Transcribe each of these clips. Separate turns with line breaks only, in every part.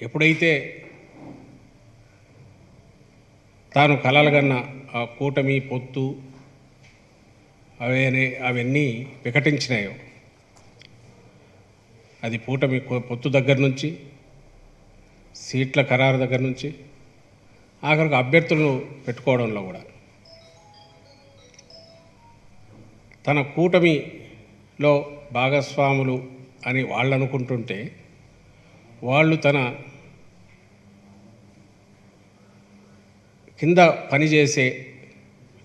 ఎప్పుడైతే తాను కలలుగన్న ఆ కూటమి పొత్తు అవన్నీ వికటించినాయో, అది కూటమి పొత్తు దగ్గర నుంచి, సీట్ల ఖరారు దగ్గర నుంచి, ఆఖరికి అభ్యర్థులను పెట్టుకోవడంలో కూడా తన కూటమిలో భాగస్వాములు అని వాళ్ళు అనుకుంటుంటే, వాళ్ళు తన కింద పనిచేసే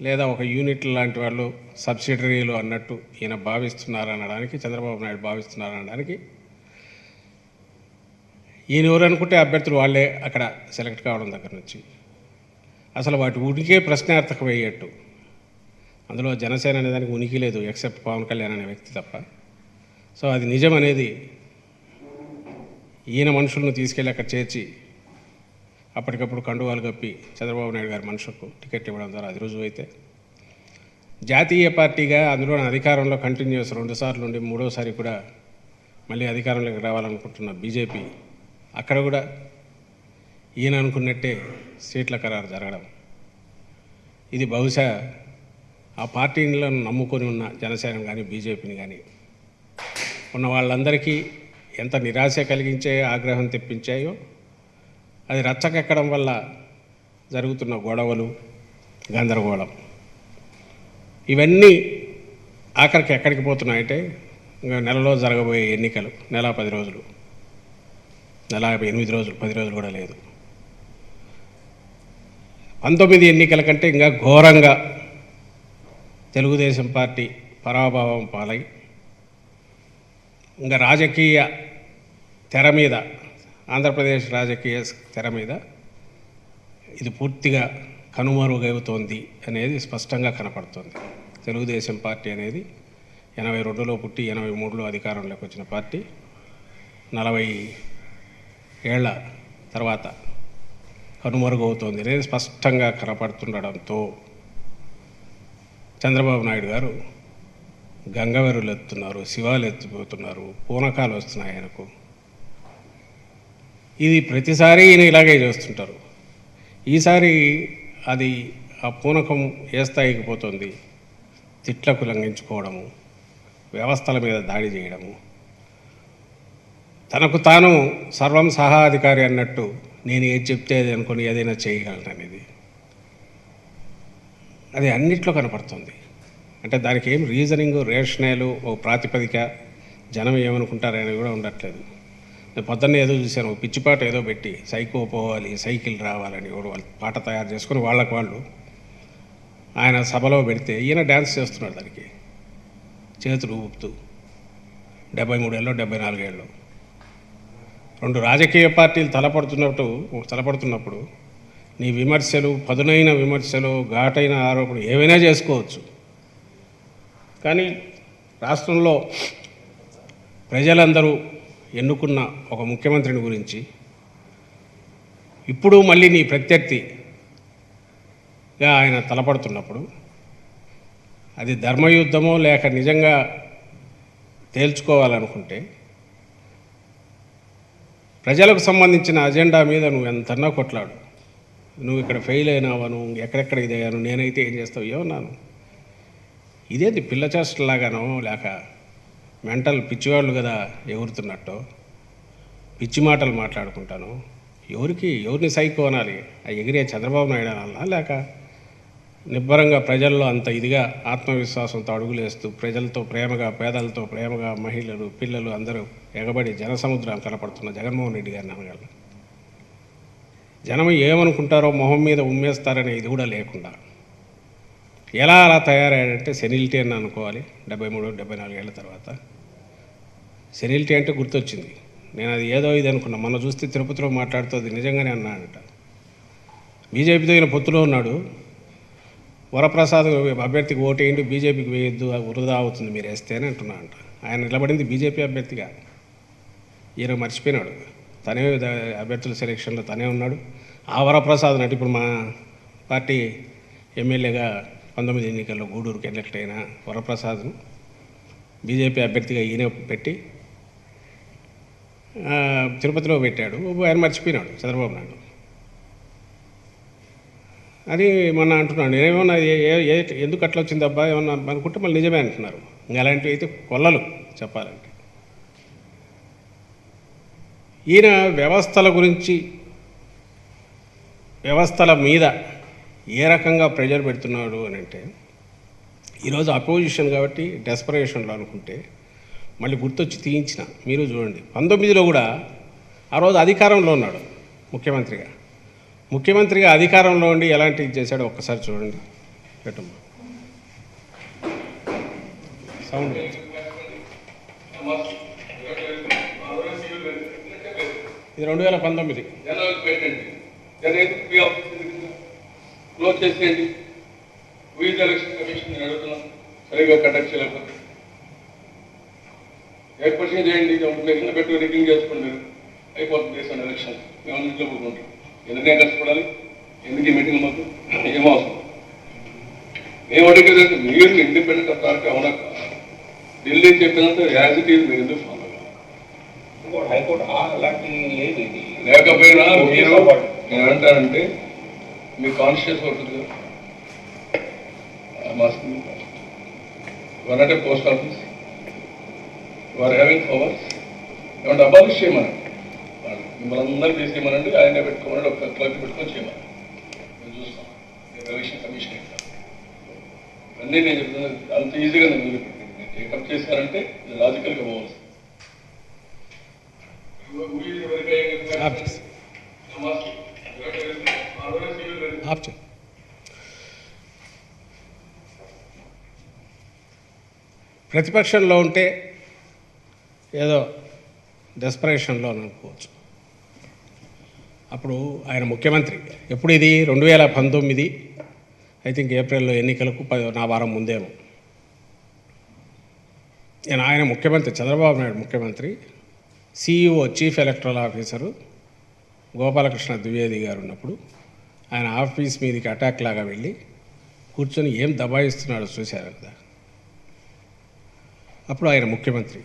లేదా ఒక యూనిట్ లాంటి వాళ్ళు సబ్సిడరీలు అన్నట్టు ఈయన భావిస్తున్నారనడానికి, చంద్రబాబు నాయుడు భావిస్తున్నారనడానికి, ఈయన ఎవరు అనుకుంటే అభ్యర్థులు వాళ్ళే అక్కడ సెలెక్ట్ కావడం దగ్గర నుంచి అసలు వాటి ఉనికే ప్రశ్నార్థకమయ్యేట్టు. అందులో జనసేన అనే దానికి ఉనికి లేదు, ఎక్సెప్ట్ పవన్ కళ్యాణ్ అనే వ్యక్తి తప్ప. సో అది నిజం అనేది ఈయన మనుషులను తీసుకెళ్ళి అక్కడ చేర్చి అప్పటికప్పుడు కండువాలు కప్పి చంద్రబాబు నాయుడు గారి మనుషులకు టికెట్ ఇవ్వడం ద్వారా అది రుజువైతే, జాతీయ పార్టీగా అందులో అధికారంలో కంటిన్యూస్ 2 సార్లు ఉండి 3వసారి కూడా మళ్ళీ అధికారంలోకి రావాలనుకుంటున్న బీజేపీ, అక్కడ కూడా ఈయన అనుకున్నట్టే సీట్ల ఖరారు జరగడం, ఇది బహుశా ఆ పార్టీలను నమ్ముకొని ఉన్న జనసేన కానీ బీజేపీని కానీ ఉన్న వాళ్ళందరికీ ఎంత నిరాశ కలిగించాయో, ఆగ్రహం తెప్పించాయో, అది రచ్చకెక్కడం వల్ల జరుగుతున్న గొడవలు, గందరగోళం, ఇవన్నీ ఆఖరికి ఎక్కడికి పోతున్నాయంటే, ఇంకా నెలలో జరగబోయే ఎన్నికలు, నెల 10 రోజులు, నెల 8 రోజులు, 10 రోజులు కూడా లేదు, 19 ఎన్నికల కంటే ఇంకా ఘోరంగా తెలుగుదేశం పార్టీ పరాభవం పాలై ఇంకా రాజకీయ తెర మీద, ఆంధ్రప్రదేశ్ రాజకీయ తెర మీద ఇది పూర్తిగా కనుమరుగవుతోంది అనేది స్పష్టంగా కనపడుతుంది. తెలుగుదేశం పార్టీ అనేది 82లో పుట్టి 83లో అధికారంలోకి వచ్చిన పార్టీ 40 ఏళ్ల తర్వాత కనుమరుగవుతోంది అనేది స్పష్టంగా కనపడుతుండడంతో చంద్రబాబు నాయుడు గారు గంగవెరులు ఎత్తున్నారు, శివాలు ఎత్తిపోతున్నారు, పూనకాలు వస్తున్నాయి ఆయనకు. ఇది ప్రతిసారి ఈయన ఇలాగే చేస్తుంటారు. ఈసారి అది ఆ పూనకం ఏ స్థాయికి పోతుంది, తిట్లకు లంఘించుకోవడము, వ్యవస్థల మీద దాడి చేయడము, తనకు తాను సర్వం సహాధికారి అన్నట్టు నేను ఏది చెప్తే అది అనుకుని ఏదైనా చేయగలను అనేది, అది అన్నిట్లో కనపడుతుంది. అంటే దానికి ఏం రీజనింగ్, రేషనలు, ఓ ప్రాతిపదిక, జనం ఏమనుకుంటారని కూడా ఉండట్లేదు. నేను పొద్దున్నే ఏదో చూశాను, పిచ్చిపాట ఏదో పెట్టి సైకో పోవాలి, సైకిల్ రావాలని వాళ్ళు పాట తయారు చేసుకుని వాళ్ళకు వాళ్ళు ఆయన సభలో పెడితే ఈయన డ్యాన్స్ చేస్తున్నాడు దానికి, చేతులు ఊపుతూ. 73 ఏళ్ళు, 74 ఏళ్ళు, 2 రాజకీయ పార్టీలు తలపడుతున్నప్పుడు నీ విమర్శలు, పదునైన విమర్శలు, ఘాటైన ఆరోపణలు ఏవైనా చేసుకోవచ్చు. కానీ రాష్ట్రంలో ప్రజలందరూ ఎన్నుకున్న ఒక ముఖ్యమంత్రిని గురించి ఇప్పుడు మళ్ళీ నీ ప్రత్యర్థిగా ఆయన తలపడుతున్నప్పుడు అది ధర్మయుద్ధమో లేక నిజంగా తేల్చుకోవాలనుకుంటే ప్రజలకు సంబంధించిన అజెండా మీద నువ్వు ఎంతన్నా కొట్లాడు. నువ్వు ఇక్కడ ఫెయిల్ అయినావను, ఎక్కడెక్కడ ఇదయ్యాను, నేనైతే ఏం చేస్తావు ఏమన్నాను, ఇదేంటి పిల్ల చేష్టలాగానో లేక మెంటల్ పిచ్చివాళ్ళు కదా ఎగురుతున్నట్టు పిచ్చి మాటలు మాట్లాడుకుంటాను. ఎవరిని సైకో అనాలి, ఆ ఎగిరే చంద్రబాబు నాయుడు అనాలా, లేక నిబ్బరంగా ప్రజల్లో అంత ఇదిగా ఆత్మవిశ్వాసంతో అడుగులేస్తూ ప్రజలతో ప్రేమగా, పేదలతో ప్రేమగా, మహిళలు, పిల్లలు అందరూ ఎగబడి జనసముద్రం కనపడుతున్న జగన్మోహన్ రెడ్డి గారిని అనగలరు. జనం ఏమనుకుంటారో మొహం మీద ఉమ్మేస్తారనే ఇది కూడా లేకుండా ఎలా అలా తయారయ్యాడంటే సెనిలిటీ అని అనుకోవాలి. 73, 74 ఏళ్ళ తర్వాత సెనిలిటీ అంటే గుర్తొచ్చింది. నేను అది ఏదో ఇది అనుకున్నా. మొన్న చూస్తే తిరుపతిలో మాట్లాడుతుంది నిజంగానే అన్నాడంట. బీజేపీతో ఈయన పొత్తులో ఉన్నాడు. వరప్రసాద్ అభ్యర్థికి ఓటేయండి, బీజేపీకి వేయొద్దు, వృధా అవుతుంది మీరు వేస్తే అని అంటున్నా అంట. ఆయన నిలబడింది బీజేపీ అభ్యర్థిగా. ఈయన మర్చిపోయినాడు, తనే అభ్యర్థుల సెలక్షన్లో తనే ఉన్నాడు. ఆ వరప్రసాద్ అంటే ఇప్పుడు మా పార్టీ ఎమ్మెల్యేగా 19 ఎన్నికల్లో గూడూరుకి ఎలక్ట్ అయిన వరప్రసాద్ను బీజేపీ అభ్యర్థిగా ఈయన పెట్టి తిరుపతిలో పెట్టాడు, ఆయన మర్చిపోయినాడు చంద్రబాబు నాయుడు. అది మొన్న అంటున్నాడు, నేనేమన్నా ఎందుకు అట్లా వచ్చింది అబ్బా ఏమన్నా అనుకుంటే మళ్ళీ నిజమే అంటున్నారు. ఇంకా అలాంటివి అయితే కొల్లలు చెప్పాలంటే. ఈయన వ్యవస్థల గురించి, వ్యవస్థల మీద ఏ రకంగా ప్రెజర్ పెడుతున్నాడు అని అంటే, ఈరోజు అపోజిషన్ కాబట్టి డెస్పరేషన్లో అనుకుంటే మళ్ళీ గుర్తొచ్చి తీయించిన. మీరు చూడండి, 19లో కూడా ఆ రోజు అధికారంలో ఉన్నాడు ముఖ్యమంత్రిగా. ముఖ్యమంత్రిగా అధికారంలో ఉండి ఎలాంటి ఇది చేశాడో ఒక్కసారి చూడండి. పెట్టమ్మా సౌండ్. ఇది 2019
క్లోజ్ చేసేయండి. వీధి ఎలక్షన్ కమిషన్ నేను అడుగుతున్నాం, సరిగ్గా కండక్ట్ చేయలేకపోతే ఏర్పరిచయం చేయండి. మెషిన్ పెట్టి రిగ్గింగ్ చేసుకోండి, మీరు అయిపోతుంది దేశం ఎలక్షన్. మేము ఇంట్లో కూర్చుంటాం. ఎందుకే కష్టపడాలి? ఎందుకు ఈ మీటింగ్ మాకు ఏమో అవసరం? మేము అడిగేది మీరు ఇండిపెండెంట్ అథారిటీ అవునా? ఢిల్లీ చెప్పినంత యాజ్ ఇట్ ఈజ్ మీరు ఎందుకు ఫాలో లేకపోయినా మీరు నేనంటానంటే మీ కాన్షియస్ అవుతుంది కదా. వన్ అంటే పోస్ట్ ఆఫీస్ వారు హ్యావింగ్ పవర్స్ ఏమంటే అబాలిష్ చేయమనండి, మిమ్మల్ని అందరూ తీసేయమనండి, ఆయనే పెట్టుకోమని ఒక క్లర్క్ పెట్టుకొని చేయమని మేము చూస్తాం. ఎలక్షన్ కమిషన్ అన్నీ నేను చెప్తున్నా, అంత ఈజీగా నేను వదిలిపెట్టింది టేకప్ చేశారంటే ఇది లాజికల్గా పోవాలి.
ప్రతిపక్షంలో ఉంటే ఏదో డెస్పరేషన్లో అనుకోవచ్చు. అప్పుడు ఆయన ముఖ్యమంత్రి ఎప్పుడు, ఇది 2019 ఐ థింక్ ఏప్రిల్లో ఎన్నికలకు నా వారం ముందేమో. ఆయన ముఖ్యమంత్రి, చంద్రబాబు నాయుడు ముఖ్యమంత్రి, CEO chief electoral officer Gopalakrishna Dwivedi గారు ఉన్నప్పుడు ఆయన ఆఫీస్ మీదకి అటాక్ లాగా వెళ్ళి కూర్చొని ఏం దబాయిస్తున్నాడో చూశారు కదా. అప్పుడు ఆయన ముఖ్యమంత్రి,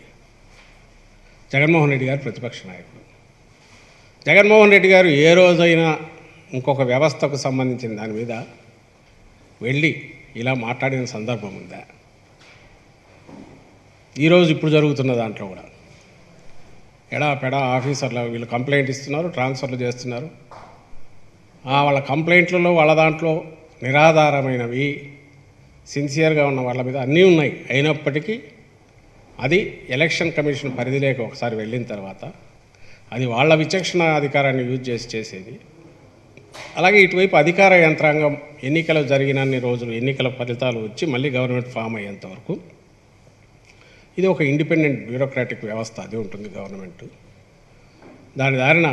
జగన్మోహన్ రెడ్డి గారు ప్రతిపక్ష నాయకుడు. జగన్మోహన్ రెడ్డి గారు ఏ రోజైనా ఇంకొక వ్యవస్థకు సంబంధించిన దాని మీద వెళ్ళి ఇలా మాట్లాడిన సందర్భం ఉందా? ఈరోజు ఇప్పుడు జరుగుతున్న దాంట్లో కూడా ఎడాపెడా ఆఫీసర్లు వీళ్ళు కంప్లైంట్ ఇస్తున్నారు, ట్రాన్స్ఫర్లు చేస్తున్నారు. వాళ్ళ కంప్లైంట్లలో వాళ్ళ దాంట్లో నిరాధారమైనవి, సిన్సియర్గా ఉన్న వాళ్ళ మీద అన్నీ ఉన్నాయి. అయినప్పటికీ అది ఎలక్షన్ కమిషన్ పరిధిలోకి ఒకసారి వెళ్ళిన తర్వాత అది వాళ్ళ విచక్షణ అధికారాన్ని యూజ్ చేసి చేసేది. అలాగే ఇటువైపు అధికార యంత్రాంగం ఎన్నికలు జరిగినన్ని రోజులు, ఎన్నికల ఫలితాలు వచ్చి మళ్ళీ గవర్నమెంట్ ఫామ్ అయ్యేంత వరకు ఇది ఒక ఇండిపెండెంట్ బ్యూరోక్రాటిక్ వ్యవస్థ, అది ఉంటుంది గవర్నమెంట్. దాని దారిన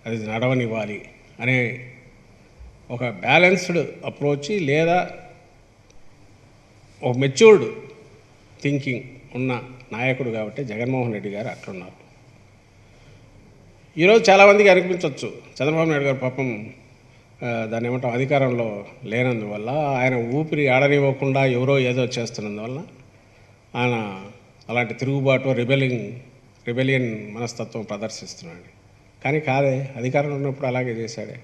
అది నడవనివ్వాలి అనే ఒక బ్యాలెన్స్డ్ అప్రోచ్ లేదా ఒక మెచ్యూర్డ్ థింకింగ్ ఉన్న నాయకుడు కాబట్టి జగన్మోహన్ రెడ్డి గారు అట్లున్నారు. ఈరోజు చాలామందికి అనిపించవచ్చు చంద్రబాబు నాయుడు గారు పాపం దాన్ని ఏమంటాం అధికారంలో లేనందువల్ల, ఆయన ఊపిరి ఆడనివ్వకుండా ఎవరో ఏదో చేస్తున్నందువల్ల ఆయన అలాంటి తిరుగుబాటు రిబెలియన్ మనస్తత్వం ప్రదర్శిస్తున్నాడు. కానీ కాదే, అధికారంలో ఉన్నప్పుడు అలాగే చేశాడే.